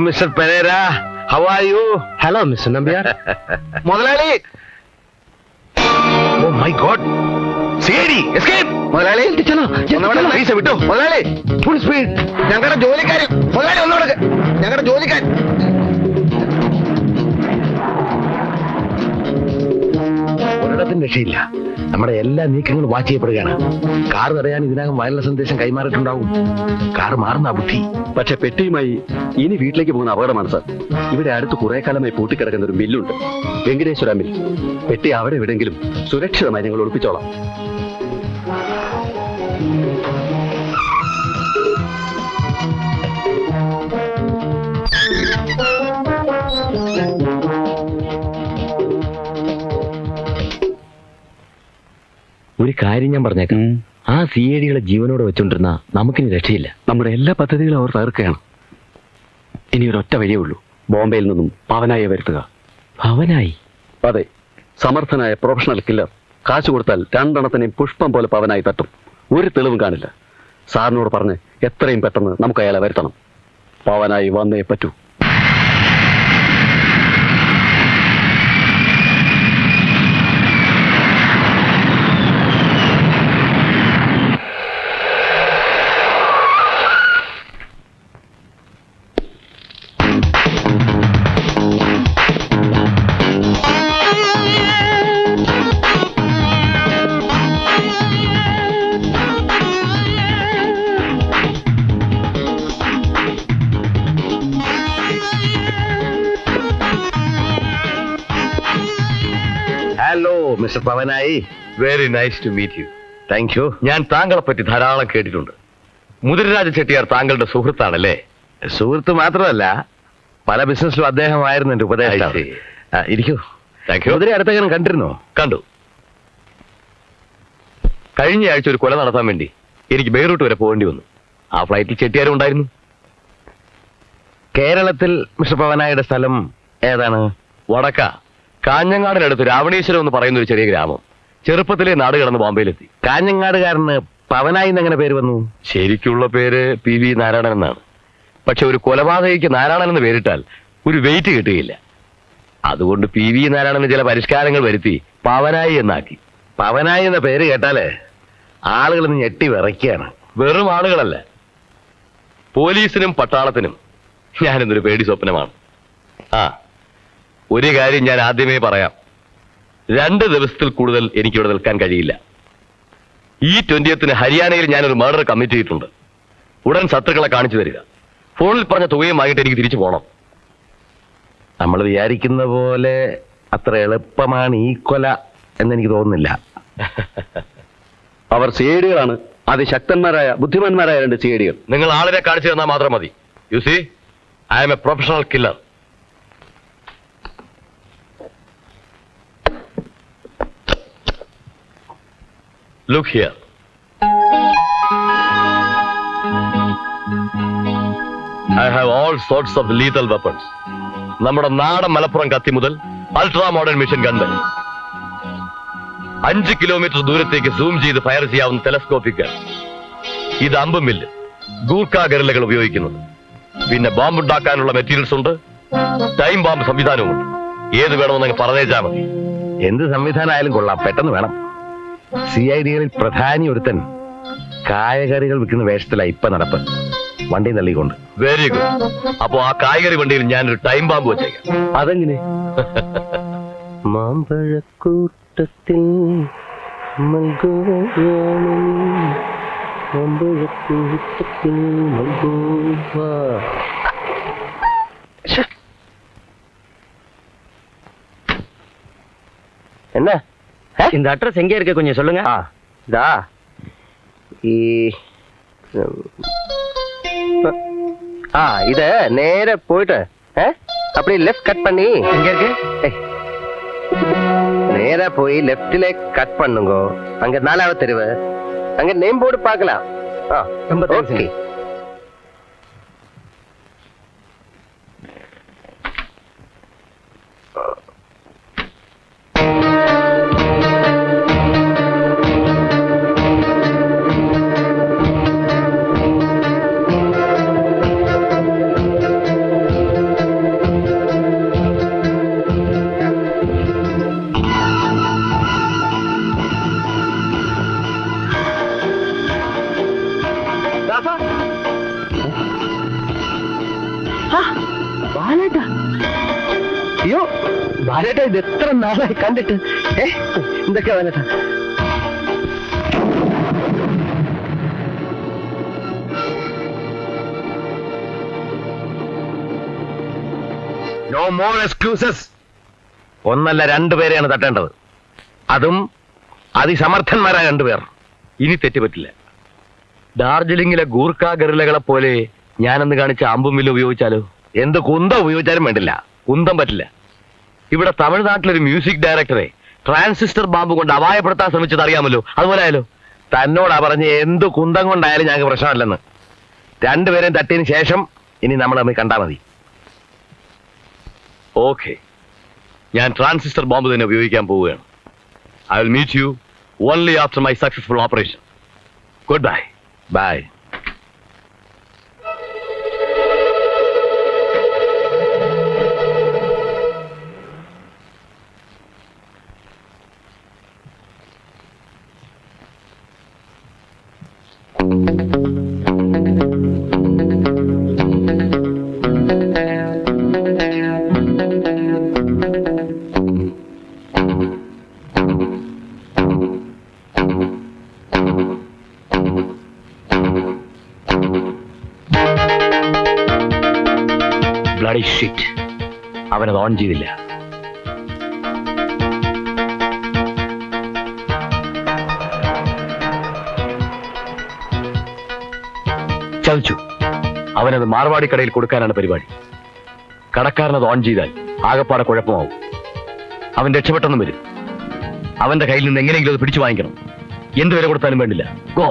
Mister Pereira. How are you? Hello mister Nambiar. മുതലാളി. Oh my god. CID escape. മുതലാളി പൈസ വിട്ടു. മുതലാളി ഫുൾ സ്പീഡ്. ഞങ്ങളുടെ ജോലിക്കാരൻ. മുതലാളി ഒന്നോട്. ഞങ്ങളുടെ ജോലിക്കാരൻ. ഒരിടത്തും രക്ഷയില്ല. നമ്മുടെ എല്ലാ നീക്കങ്ങളും വാച്ച് ചെയ്യപ്പെടുകയാണ്. കാർ തടയാൻ ഇതിനകം വയർലെസ് സന്ദേശം കൈമാറിയിട്ടുണ്ടാവും. കാർ മാറുന്ന ബുദ്ധി. പക്ഷെ പെട്ടിയുമായി ഇനി വീട്ടിലേക്ക് പോകുന്ന അപകടമാണ് സാർ. ഇവിടെ അടുത്ത് കുറെ കാലമായി പൂട്ടിക്കിടക്കുന്ന ഒരു മില്ലുണ്ട്, വെങ്കടേശ്വര മിൽ. പെട്ടി അവിടെ എവിടെയെങ്കിലും സുരക്ഷിതമായി ഞങ്ങൾ ഒളിപ്പിച്ചോളാം. ഒരു കാര്യം ഞാൻ പറഞ്ഞേക്കാം. ആ സിഐഡികളെ ജീവനോടെ വെച്ചോണ്ടിരുന്ന നമുക്കിനി രക്ഷയില്ല. നമ്മുടെ എല്ലാ പദ്ധതികളും അവർ തകർക്കുകയാണ്. ഇനി ഒരൊറ്റ വഴിയേ ഉള്ളൂ, ബോംബെയിൽ നിന്നും പവനായി വരുത്തുക. ഭവനായി? അതെ, സമർത്ഥനായ പ്രൊഫഷണൽ കില്ലർ. കാശ് കൊടുത്താൽ രണ്ടെണ്ണത്തിനെയും പുഷ്പം പോലെ പവനായി തട്ടും. ഒരു തെളിവും കാണില്ല. സാറിനോട് പറഞ്ഞ് എത്രയും പെട്ടെന്ന് നമുക്ക് അയാളെ വരുത്തണം. പവനായി വന്നേ പറ്റൂ. Hello mister Pavanayi. Very nice to meet you. Thank you. ഞാൻ താങ്കളെ പറ്റി ധാരാളം കേട്ടിട്ടുണ്ട്. മുതിരരാജ ചെട്ടിയാർ താങ്കളുടെ സുഹൃത്താണല്ലേ? സുഹൃത്ത് മാത്രമല്ല, പല ബിസിനസ്സിലും അദ്ദേഹമായിരുന്നു എന്റെ ഉപദേശം. ഇരിക്കൂ. Thank you. മുതിര അടുത്തെങ്ങനെ കണ്ടിരുന്നോ? കണ്ടു. കഴിഞ്ഞ ആഴ്ച ഒരു കൊല നടത്താൻ വേണ്ടി എനിക്ക് ബെയ്റൂട്ട് വരെ പോകേണ്ടി വന്നു. ആ ഫ്ലൈറ്റിൽ ചെട്ടിയാരും ഉണ്ടായിരുന്നു. കേരളത്തിൽ മിസ്റ്റർ പവനായുടെ സ്ഥലം ഏതാണ്? വടക്ക കാഞ്ഞങ്ങാടിനടുത്ത് രാവണീശ്വരം എന്ന് പറയുന്ന ഒരു ചെറിയ ഗ്രാമം. ചെറുപ്പത്തിലെ നാട് കടന്ന് ബോംബെയിലെത്തി. കാഞ്ഞങ്ങാടുകാരന് പവനായി എന്നെങ്ങനെ പേര് വന്നു? ശരിക്കുള്ള പേര് പി വി നാരായണൻ എന്നാണ്. പക്ഷെ ഒരു കൊലപാതകയ്ക്ക് നാരായണൻ എന്ന് പേരിട്ടാൽ ഒരു വെയിറ്റ് കിട്ടുകയില്ല. അതുകൊണ്ട് പി വി നാരായണന് ചില പരിഷ്കാരങ്ങൾ വരുത്തി പവനായി എന്നാക്കി. പവനായി എന്ന പേര് കേട്ടാലേ ആളുകൾ ഞെട്ടി വിറയ്ക്കുകയാണ്. വെറും ആളുകളല്ല, പോലീസിനും പട്ടാളത്തിനും ഞാനിന്നൊരു പേടി സ്വപ്നമാണ്. ഒരു കാര്യം ഞാൻ ആദ്യമേ പറയാം. 2 ദിവസത്തിൽ കൂടുതൽ എനിക്കിവിടെ നിൽക്കാൻ കഴിയില്ല. ഈ 20th ഹരിയാനയിൽ ഞാനൊരു മർഡർ കമ്മിറ്റ് ചെയ്തിട്ടുണ്ട്. ഉടൻ ശത്രുക്കളെ കാണിച്ചു തരിക. ഫോണിൽ പറഞ്ഞ തുകയും വാങ്ങിയിട്ട് എനിക്ക് തിരിച്ചു പോകണം. നമ്മൾ വിചാരിക്കുന്ന പോലെ അത്ര എളുപ്പമാണ് ഈ കൊല എന്നെനിക്ക് തോന്നുന്നില്ല. അവർ സിഐഡികളാണ്, അതിശക്തന്മാരായ ബുദ്ധിമാന്മാരായ 2 സിഐഡികൾ. നിങ്ങൾ ആളിനെ കാണിച്ചു തന്നാൽ മാത്രം മതി. You see, I am a professional killer. Look here. I have all sorts of lethal weapons. നമ്മുടെ നാടൻ മലപ്പുറം കത്തി മുതൽ അൾട്രാ മോഡേൺ മിഷൻ ഗൺ വരെ. 5 കിലോമീറ്റർ ദൂരത്തേക്ക് സൂം ചെയ്ത് ഫയർ ചെയ്യാവുന്ന ടെലസ്കോപ്പിക് ഗൺ. ഇത് അമ്പുമില്ല്, ഗൂർഖ ഗറില്ലകൾ ഉപയോഗിക്കുന്നത്. പിന്നെ ബോംബ് ഉണ്ടാക്കാനുള്ള മെറ്റീരിയൽസ് ഉണ്ട്. ടൈം ബോംബ് സംവിധാനവുമുണ്ട്. ഏത് വേണമെന്ന് പറഞ്ഞേച്ചാൽ മതി. എന്ത് സംവിധാനമായാലും കൊള്ളാം, പെട്ടെന്ന് വേണം. സിഐഡികളിൽ പ്രധാനി ഒരുത്തൻ കായകറികൾ വിൽക്കുന്ന വേഷത്തിലാണ് ഇപ്പൊ നടപ്പ്. വണ്ടി തള്ളിക്കൊണ്ട്. Very good. അപ്പോ ആ കായ്കറി വണ്ടിയിൽ ഞാനൊരു ടൈം ബാമ്പ് വെച്ചേക്കാം. അതെങ്ങനെ? മാമ്പഴക്കൂട്ടത്തിൽ என்ன இந்த அட்ரஸ் எங்க இருக்கு கொஞ்சம் சொல்லுங்க. இதா இத நேர போயிட்டு அப்படி லெஃப்ட் கட் பண்ணி எங்க இருக்கு? நேரா போய் லெஃப்ட்ல கட் பண்ணுங்க. அங்க 4வது தெருவு. அங்க நேம் போர்டு பார்க்கலாம். ரொம்ப தேங்க்ஸ். ஓகே. ലാലേട്ടാ ഇത് എത്ര നാളായി കണ്ടിട്ട്. എന്തൊക്കെയാ ലാലേട്ടാ? No more excuses. ഒന്നല്ല രണ്ടുപേരെയാണ് തട്ടേണ്ടത്, അതും അതിസമർത്ഥന്മാരായ രണ്ടുപേർ. ഇനി തെറ്റുപറ്റില്ല. ഡാർജിലിംഗിലെ ഗൂർഖ ഗറിലകളെ പോലെ ഞാനെന്ന് കാണിച്ച അമ്പും വില്ലും ഉപയോഗിച്ചാലോ? എന്ത് കുന്തം ഉപയോഗിച്ചാലും വേണ്ടില്ല, കുന്തം പറ്റില്ല. ഇവിടെ തമിഴ്നാട്ടിലൊരു മ്യൂസിക് ഡയറക്ടറെ ട്രാൻസിസ്റ്റർ ബാമ്പ് കൊണ്ട് അപായപ്പെടുത്താൻ ശ്രമിച്ചത് അറിയാമല്ലോ. അതുപോലെ ആയാലോ? തന്നോടാ പറഞ്ഞ് എന്ത് കുന്തം കൊണ്ടായാലും ഞങ്ങൾക്ക് പ്രശ്നമല്ലെന്ന്. രണ്ടുപേരെയും തട്ടിയതിന് ശേഷം ഇനി നമ്മൾ തമ്മിൽ കണ്ടാൽ മതി. ഓക്കെ, ഞാൻ ട്രാൻസിസ്റ്റർ ബോംബ് തന്നെ ഉപയോഗിക്കാൻ പോവുകയാണ്. I will meet you only after my successful operation. Good bye. Bye. Bloody shit, അവനത് ഓൺ ചെയ്തില്ല. ചതിച്ചു. അവനത് മാർവാടി കടയിൽ കൊടുക്കാനാണ് പരിപാടി. കടക്കാരനത് ഓൺ ചെയ്താൽ ആകപ്പാടെ കുഴപ്പമാവും. അവൻ രക്ഷപ്പെട്ടെന്നും വരും. അവന്റെ കയ്യിൽ നിന്ന് എങ്ങനെയെങ്കിലും അത് പിടിച്ചു വാങ്ങിക്കണം. എന്ത് വില കൊടുത്താലും വേണ്ടില്ല. ഗോ.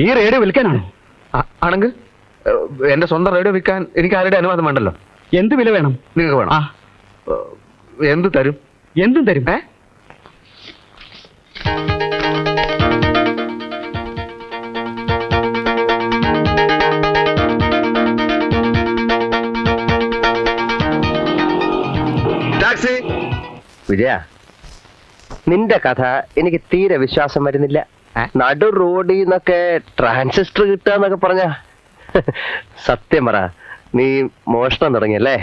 ഈ റേഡിയോ വിൽക്കാനാണോ? ആണെങ്കിൽ എന്റെ സ്വന്തം റേഡിയോ വിൽക്കാൻ എനിക്ക് ആരുടെ അനുവാദം വേണ്ടല്ലോ. എന്ത് വില വേണം നിങ്ങൾക്ക്? വേണം. എന്ത് തരും? എന്തും തരും. ടാക്സി. വിജയ, നിന്റെ കഥ എനിക്ക് തീരെ വിശ്വാസം വരുന്നില്ല. നടു റോഡിൽ നിന്നൊക്കെ ട്രാൻസിസ്റ്റർ കിട്ടുക എന്നൊക്കെ പറഞ്ഞ സത്യം പറ, നീ മോഷണം തുടങ്ങിയല്ലേ?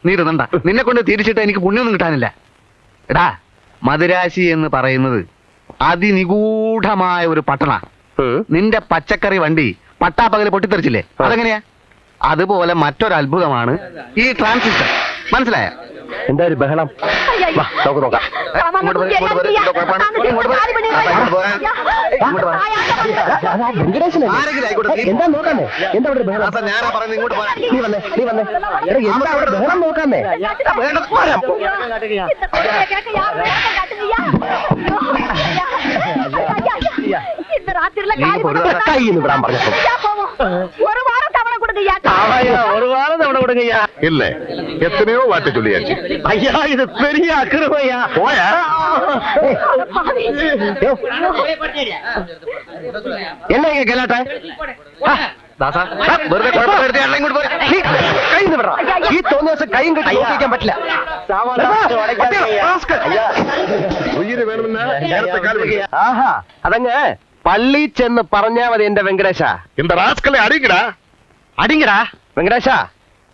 നീ ഇരുന്നണ്ട, നിന്നെ കൊണ്ട് തിരിച്ചിട്ട് എനിക്ക് പുണ്യൊന്നും കിട്ടാനില്ല. എടാ, മദിരാശി എന്ന് പറയുന്നത് അതിനിഗൂഢമായ ഒരു പട്ടണ. നിന്റെ പച്ചക്കറി വണ്ടി പട്ടാപ്പകല് പൊട്ടിത്തെറിച്ചില്ലേ, അതെങ്ങനെയാ? അതുപോലെ മറ്റൊരു അത്ഭുതമാണ് ഈ ട്രാൻസിസ്റ്റർ. മനസ്സിലായ? എന്താ ഒരു ബഹളം? വാ, നമുക്ക് നോക്കാം. എന്താ നോക്കാന്നേ? എന്താ അവിടെ ബഹളം? നീ വന്നേ, നീ വന്നേ. എന്താ അവിടെ ബഹളം നോക്കാന്നേ? കൈന്ന് വിടാൻ പറഞ്ഞപ്പോ ഒരു വാരം തവണ കൊടുക്കയ്യാ. ഇല്ലേ, എത്രയോ വാറ്റ് ചൊല്ലിയാച്ചു. അയ്യാ, ഇത് പെരിയ അക്രമയ്യാ. പോയാ എന്നാ കേട്ടാ? ഈ തോന്നിയ ദിവസം കൈയും കെട്ടി നോക്കിക്കാൻ പറ്റില്ല. ഉയിര് വേണമെന്ന് നേരത്തെ കാലം വിളിച്ചു. ആഹാ, അതങ്ങ് പള്ളി ചെന്ന് പറഞ്ഞാ മതി. എന്റെ വെങ്കടേശ, இந்த ராஸ்கலை அடிங்கடா. അടിങ്ങടാ വെങ്കടേശ.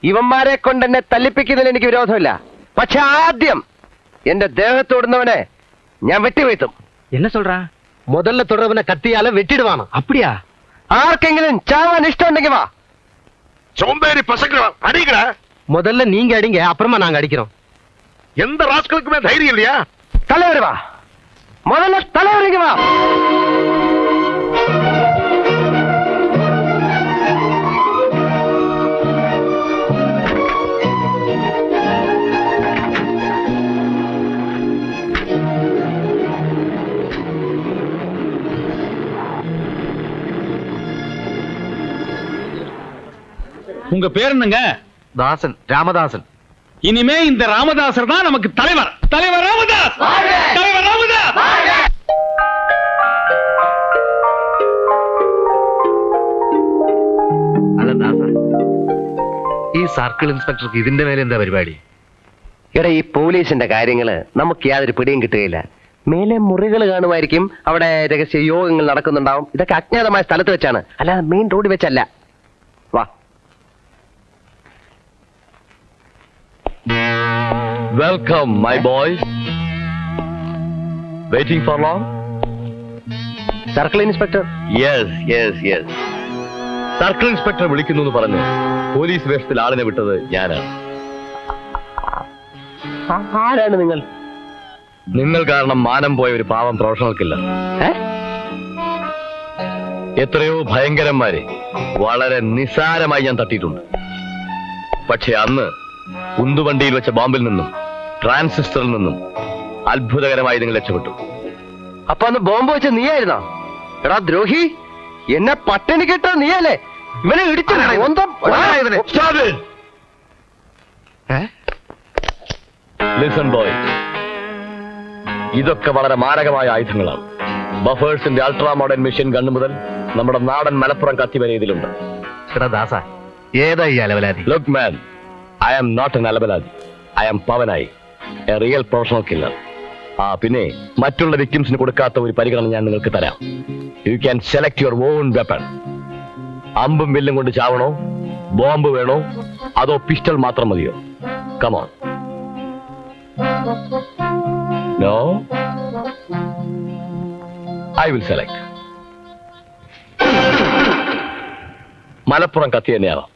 ഇവന്മാരെ കൊണ്ട് എന്നെ തല്ലിപ്പിക്കുന്നതിൽ എനിക്ക് വിരോധമില്ല. പക്ഷെ ആദ്യം എന്റെ ദേഹത്തോടുന്നവനെ ഞാൻ വെട്ടിവീഴ്ത്തും. என்ன சொல்றா? முதல்ல தொடர்வனை கத்தியால வெட்டிடுவானோ. அப்படியா? ஆர்க்கெங்கிலும் சாவான் இஷ்டம் உണ്ടെങ്കിൽ வா. சோம்பேறி பசங்க அடிங்கடா. முதல்ல நீங்க அடிங்க, அப்புறமா நாங்க அடிக்கிறோம். எந்த ராஸ்கலுக்குமே தைரியம் இல்லையா? தலைவர் வா, முதல்ல தலைவருக்கு வா. உங்க பேர் என்னங்க? ദാസൻ, രാമദാസൻ. இனிமே இந்த ராமதாசர் தான் நமக்கு தலைவர். தலைவர் ராமதாஸ், தலைவர் ராமதாஸ். അല്ല ദാസ, ഈ സർക്കിൾ ഇൻസ്പെക്ടർക്ക് ഇതിന്റെ മേലെ എന്താ പരിപാടി? എടാ, ഈ പോലീസിന്റെ കാര്യങ്ങള് നമുക്ക് യാതൊരു പിടിയും കിട്ടുകയില്ല. മേലെ മുറികൾ കാണുമായിരിക്കും, അവിടെ രഹസ്യ യോഗങ്ങൾ നടക്കുന്നുണ്ടാവും. ഇതൊക്കെ അജ്ഞാതമായ സ്ഥലത്ത് വെച്ചാണ്, അല്ലാതെ മെയിൻ റോഡ് വെച്ചല്ല. വാ. Welcome my boy. Waiting for long? Circle inspector. Yes yes yes. Circle inspector വിളിക്കുന്നു എന്ന് പറഞ്ഞ് പോലീസ് വേഷത്തിൽ ആളിനെ വിട്ടത് ഞാനാണ്. ആരാണ് നിങ്ങൾ? നിങ്ങൾ കാരണം മാനം പോയ ഒരു പാവം പ്രൊഫഷണൽ കില്ലർ. എത്രയോ ഭയങ്കരന്മാരെ വളരെ നിസ്സാരമായി ഞാൻ തട്ടിയിട്ടുണ്ട്. പക്ഷെ അന്ന് ഉന്തുവണ്ടിയിൽ വെച്ച ബോംബിൽ നിന്നും ട്രാൻസിസ്റ്ററിൽ നിന്നും അത്ഭുതകരമായി നിങ്ങൾ രക്ഷപ്പെട്ടു. അപ്പൊ അന്ന് ബോംബ് വെച്ച നീയായിരുന്നോ? എടാ ദ്രോഹി, എന്നെ പട്ടിണി കിട്ട നീയല്ലേ? ഇവനെ ഇടിച്ചു ലിസൺ ബോയ്, ഇതൊക്കെ വളരെ മാരകമായ ആയുധങ്ങളാണ്. ബഫേഴ്സിന്റെ അൾട്രാ മോഡേൺ മെഷീൻ ഗണ്ണ് മുതൽ നമ്മുടെ നാടൻ മലപ്പുറം കത്തി വരെ ഇതിലുണ്ട്. എടാ ദാസ, ഏതാ ഈ അലവലാതി? Look man, I am not an അലബലാദി. I am Pavanayi, a real professional killer. പിന്നെ മറ്റുള്ള വിക്ടിംസിന് കൊടുക്കാത്ത ഒരു പരിഗണന ഞാൻ നിങ്ങൾക്ക് തരാം. You can select your own weapon. അമ്പും വില്ലും കൊണ്ട് ചാവണോ, ബോംബ് വേണോ, അതോ പിസ്റ്റൾ മാത്രം മതിയോ? Come on. No, I will select. Malappuram കത്തി തന്നെയാവാം.